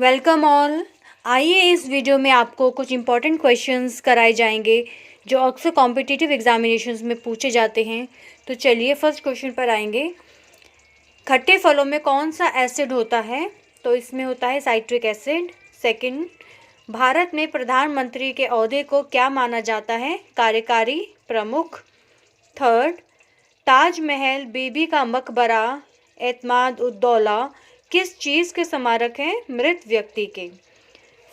Welcome all. आइए इस video में आपको कुछ इम्पॉर्टेंट क्वेश्चंस कराए जाएंगे जो अक्सर कॉम्पिटिटिव एग्जामिनेशंस में पूछे जाते हैं। तो चलिए फर्स्ट क्वेश्चन पर आएंगे। खट्टे फलों में कौन सा एसिड होता है? तो इसमें होता है साइट्रिक एसिड। सेकंड, भारत में प्रधानमंत्री के ओहदे को क्या माना जाता है? कार्यकारी प्रमुख। थर्ड, ताजमहल, बीबी का मकबरा, एतमाद उद्दौला किस चीज़ के स्मारक हैं? मृत व्यक्ति के।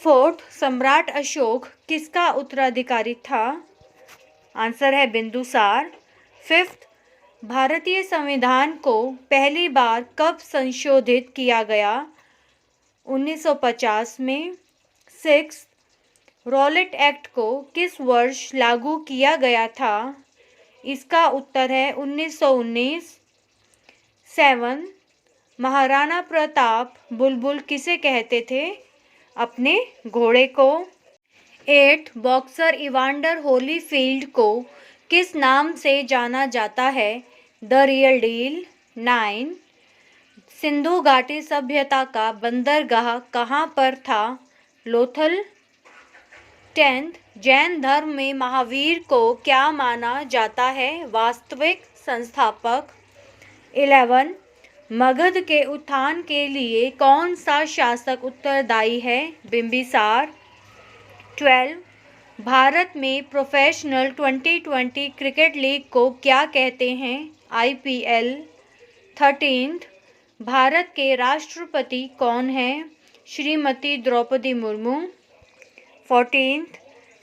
फोर्थ, सम्राट अशोक किसका उत्तराधिकारी था? आंसर है बिंदुसार। फिफ्थ, भारतीय संविधान को पहली बार कब संशोधित किया गया? 1950 में। सिक्स, रॉलेट एक्ट को किस वर्ष लागू किया गया था? इसका उत्तर है 1919। सेवन, महाराणा प्रताप बुलबुल किसे कहते थे? अपने घोड़े को। एट, बॉक्सर इवांडर होलीफील्ड को किस नाम से जाना जाता है? The real deal. Nine, Sindhu घाटी सभ्यता का बंदरगाह कहाँ पर था? लोथल। टेंथ, जैन धर्म में महावीर को क्या माना जाता है? वास्तविक संस्थापक। 11, मगध के उत्थान के लिए कौन सा शासक उत्तरदायी है? बिंबिसार। 12, भारत में प्रोफेशनल 2020 क्रिकेट लीग को क्या कहते हैं? IPL। 13, भारत के राष्ट्रपति कौन हैं? श्रीमती द्रौपदी मुर्मू। 14,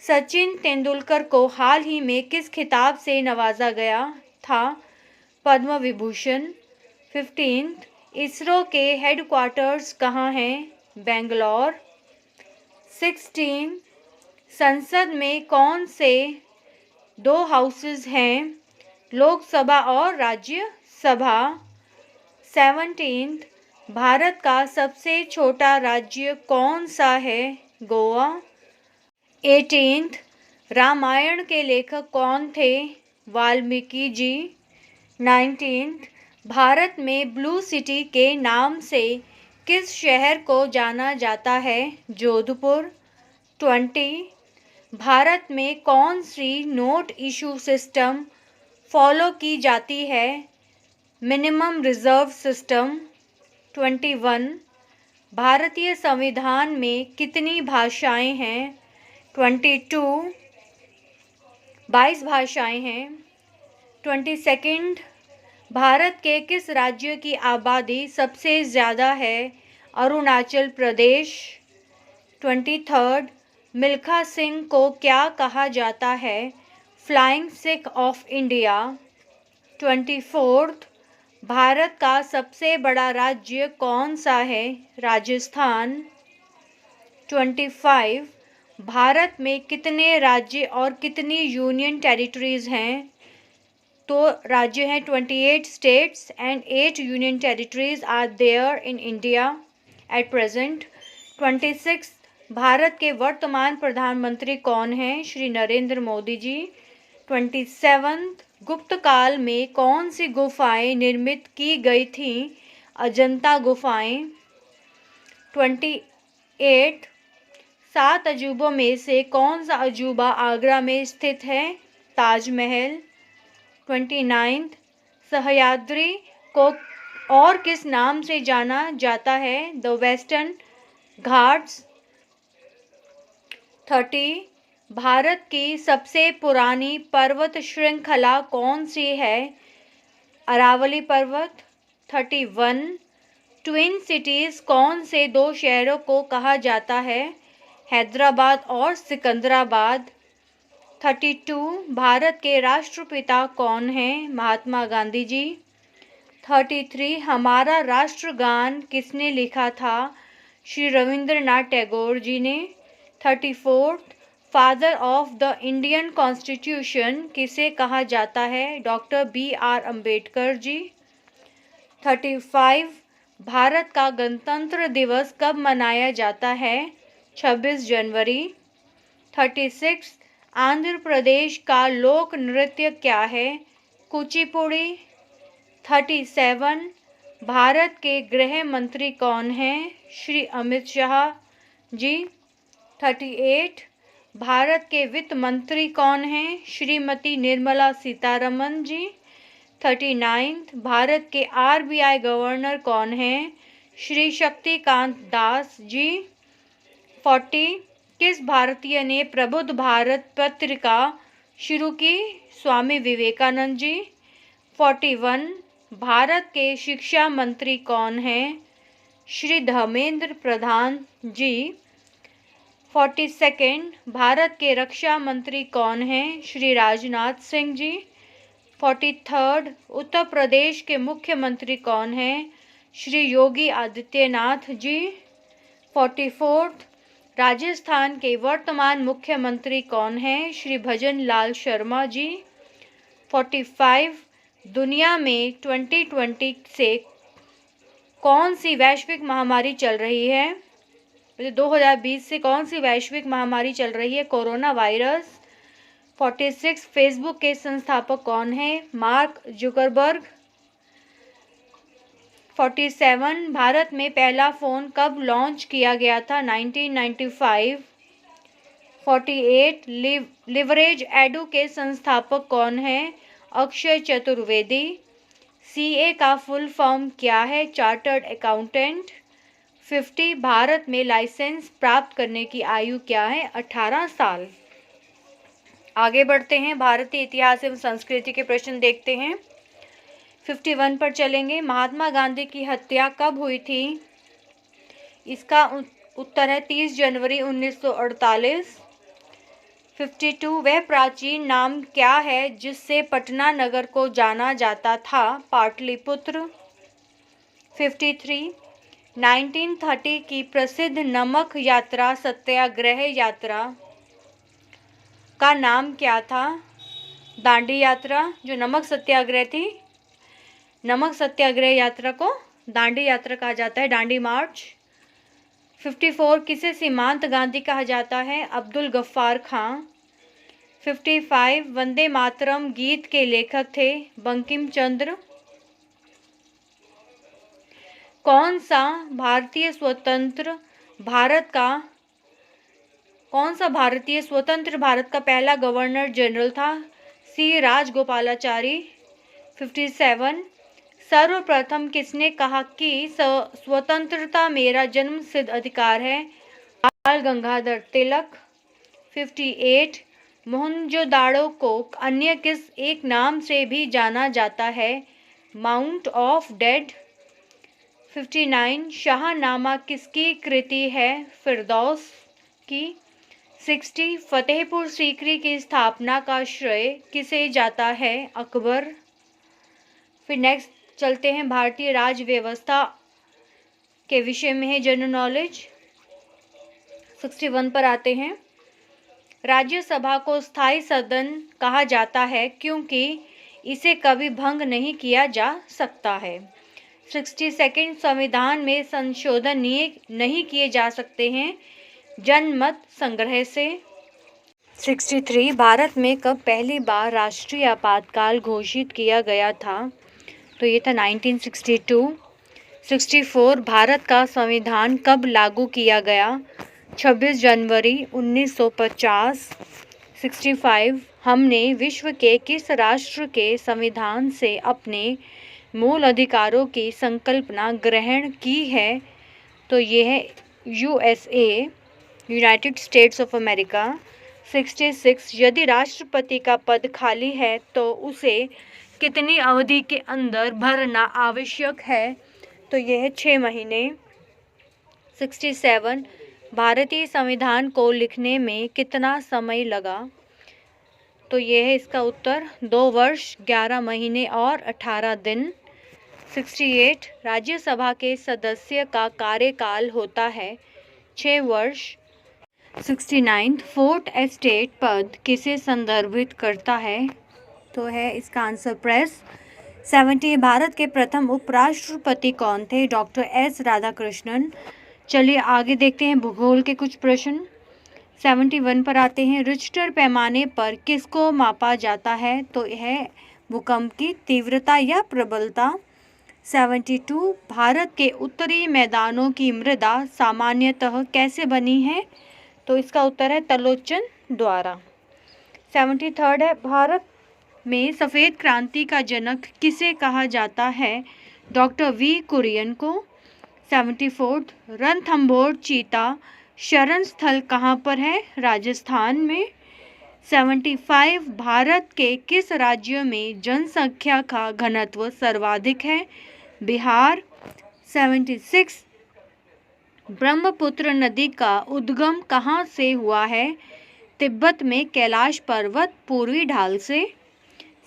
सचिन तेंदुलकर को हाल ही में किस खिताब से नवाजा गया था? पद्म विभूषण। 15, इसरो के हेडक्वार्टर्स कहाँ हैं? बेंगलोर। 16, संसद में कौन से दो हाउसेस हैं? लोकसभा और राज्यसभा। 17, भारत का सबसे छोटा राज्य कौन सा है? गोवा। 18, रामायण के लेखक कौन थे? वाल्मीकि जी। 19, भारत में ब्लू सिटी के नाम से किस शहर को जाना जाता है? जोधपुर। 20, भारत में कौन सी नोट इशू सिस्टम फॉलो की जाती है? Minimum reserve system. 21, भारतीय संविधान में कितनी भाषाएं हैं? 22 भाषाएं हैं। 22, भारत के किस राज्य की आबादी सबसे ज़्यादा है? अरुणाचल प्रदेश। 23, मिल्खा सिंह को क्या कहा जाता है? Flying Sikh of India. 24, Bharat का सबसे बड़ा राज्य कौन सा है? राजस्थान। 25, भारत में कितने राज्य और कितनी यूनियन टेरिटरीज हैं? तो राज्य हैं 28 states and 8 union territories are there in India at present. 26, Bharat के वर्तमान प्रधानमंत्री कौन हैं? श्री नरेंद्र मोदी जी। 27, गुप्त काल में कौन सी गुफाएं निर्मित की गई थीं? अजंता गुफाएं। 28, 7 अजूबों में से कौन सा अजूबा आगरा में स्थित है? ताजमहल। 29, सह्याद्री को और किस नाम से जाना जाता है? The western Ghats. 30, भारत की सबसे पुरानी पर्वत श्रृंखला कौन सी है? अरावली पर्वत। 31, ट्विन सिटीज कौन से दो शहरों को कहा जाता है? हैदराबाद और सिकंदराबाद। 32, भारत के राष्ट्रपिता कौन हैं? महात्मा गांधी जी। 33, हमारा राष्ट्रगान किसने लिखा था? श्री रविंद्रनाथ टैगोर जी ने। 34, father of the Indian constitution किसे कहा जाता है? Doctor BR Ambedkar ji. 35, भारत का गणतंत्र दिवस कब मनाया जाता है? 26 जनवरी। 36, आंध्र प्रदेश का लोक नृत्य क्या है? कुचिपुड़ी। 37, भारत के गृह मंत्री कौन हैं? श्री अमित शाह जी। 38 भारत के वित्त मंत्री कौन हैं? श्रीमती निर्मला सीतारमन जी। 39 भारत के RBI गवर्नर कौन हैं? श्री शक्तिकांत दास जी। 40 किस भारतीय ने प्रबुद्ध भारत पत्रिका शुरू की? स्वामी विवेकानंद जी। 41 भारत के शिक्षा मंत्री कौन हैं? श्री धर्मेंद्र प्रधान जी। 42 भारत के रक्षा मंत्री कौन हैं? श्री राजनाथ सिंह जी। 43 उत्तर प्रदेश के मुख्यमंत्री कौन हैं? श्री योगी आदित्यनाथ जी। 44 राजस्थान के वर्तमान मुख्यमंत्री कौन हैं? श्री भजन लाल शर्मा जी। 45 दुनिया में 2020 से कौन सी वैश्विक महामारी चल रही है? 2020 से कौन सी वैश्विक महामारी चल रही है? Corona virus. 46 फेसबुक के संस्थापक कौन हैं? Mark Zuckerberg. 47 भारत में पहला फ़ोन कब लॉन्च किया गया था? 1995। 48 लिवरेज एडू के संस्थापक कौन हैं? अक्षय चतुर्वेदी। CA का फुल फॉर्म क्या है? Chartered accountant. 50 भारत में लाइसेंस प्राप्त करने की आयु क्या है? 18 साल। आगे बढ़ते हैं, भारतीय इतिहास एवं संस्कृति के प्रश्न देखते हैं। 51 पर चलेंगे। महात्मा गांधी की हत्या कब हुई थी? इसका उत्तर है 30 जनवरी 1948। 52 वह प्राचीन नाम क्या है जिससे पटना नगर को जाना जाता था? पाटलिपुत्र। 53 1930 की प्रसिद्ध नमक यात्रा सत्याग्रह यात्रा का नाम क्या था? दांडी यात्रा। जो नमक सत्याग्रह थी, नमक सत्याग्रह यात्रा को दांडी यात्रा कहा जाता है, दांडी मार्च। 54 किसे सीमांत गांधी कहा जाता है? अब्दुल गफ्फार खां। 55 वंदे मातरम गीत के लेखक थे? बंकिम चंद्र। कौन सा भारतीय स्वतंत्र भारत का पहला गवर्नर जनरल था? C राजगोपालाचारी। 57 सर्वप्रथम किसने कहा कि स्वतंत्रता मेरा जन्मसिद्ध अधिकार है? बाल गंगाधर तिलक। 58 मोहनजोदाड़ो को अन्य किस एक नाम से भी जाना जाता है? Mount of dead. 59 शाहनामा किसकी कृति है? फिरदौस की। 60 फतेहपुर सीकरी की स्थापना का श्रेय किसे जाता है? अकबर। फिर नेक्स्ट चलते हैं, भारतीय राज्य व्यवस्था के विषय में है जनरल नॉलेज। 61 पर आते हैं। राज्यसभा को स्थायी सदन कहा जाता है क्योंकि इसे कभी भंग नहीं किया जा सकता है। 62 संविधान में संशोधन नहीं किए जा सकते हैं जनमत संग्रह से। 63 भारत में कब पहली बार राष्ट्रीय आपातकाल घोषित किया गया था? तो ये था 1962। 64 भारत का संविधान कब लागू किया गया? 26 जनवरी 1950। 65 हमने विश्व के किस राष्ट्र के संविधान से अपने मूल अधिकारों की संकल्पना ग्रहण की है? तो ये है USA, United states of America. 66 यदि राष्ट्रपति का पद खाली है तो उसे कितनी अवधि के अंदर भरना आवश्यक है? तो यह है 6 महीने। 67 भारतीय संविधान को लिखने में कितना समय लगा? तो यह है इसका उत्तर 2 वर्ष 11 महीने और 18 दिन। 68 राज्यसभा के सदस्य का कार्यकाल होता है 6 वर्ष। 69 फोर्थ एस्टेट पद किसे संदर्भित करता है? तो है इसका आंसर प्रेस। 70 भारत के प्रथम उपराष्ट्रपति कौन थे? Doctor S Radhakrishnan. चलिए आगे देखते हैं भूगोल के कुछ प्रश्न। 71 पर आते हैं। रिक्टर पैमाने पर किसको मापा जाता है? तो यह भूकंप की तीव्रता या प्रबलता। 72 भारत के उत्तरी मैदानों की मृदा सामान्यतः कैसे बनी है? तो इसका उत्तर है तलोचन द्वारा। 73 है भारत में सफ़ेद क्रांति का जनक किसे कहा जाता है? डॉक्टर वी कुरियन को। 74 रणथंभौर चीता शरण स्थल कहाँ पर है? राजस्थान में। 75 भारत के किस राज्य में जनसंख्या का घनत्व सर्वाधिक है? बिहार। 76 ब्रह्मपुत्र नदी का उद्गम कहाँ से हुआ है? तिब्बत में कैलाश पर्वत पूर्वी ढाल से।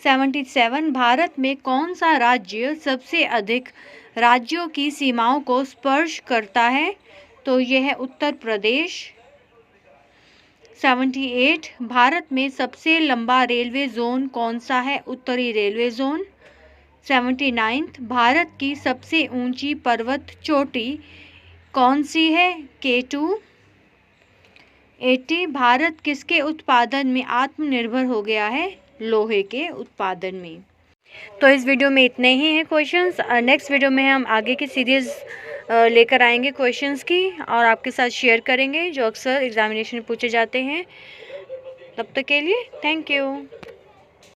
77 भारत में कौन सा राज्य सबसे अधिक राज्यों की सीमाओं को स्पर्श करता है? तो यह है उत्तर प्रदेश। 78 भारत में सबसे लंबा रेलवे जोन कौन सा है? उत्तरी रेलवे जोन। 79 भारत की सबसे ऊंची पर्वत चोटी कौन सी है? K2। 80 भारत किसके उत्पादन में आत्मनिर्भर हो गया है? लोहे के उत्पादन में। तो इस वीडियो में इतने ही हैं क्वेश्चंस। नेक्स्ट वीडियो में हम आगे की सीरीज़ लेकर आएंगे क्वेश्चंस की और आपके साथ शेयर करेंगे जो अक्सर एग्जामिनेशन में पूछे जाते हैं। तब तक के लिए थैंक यू।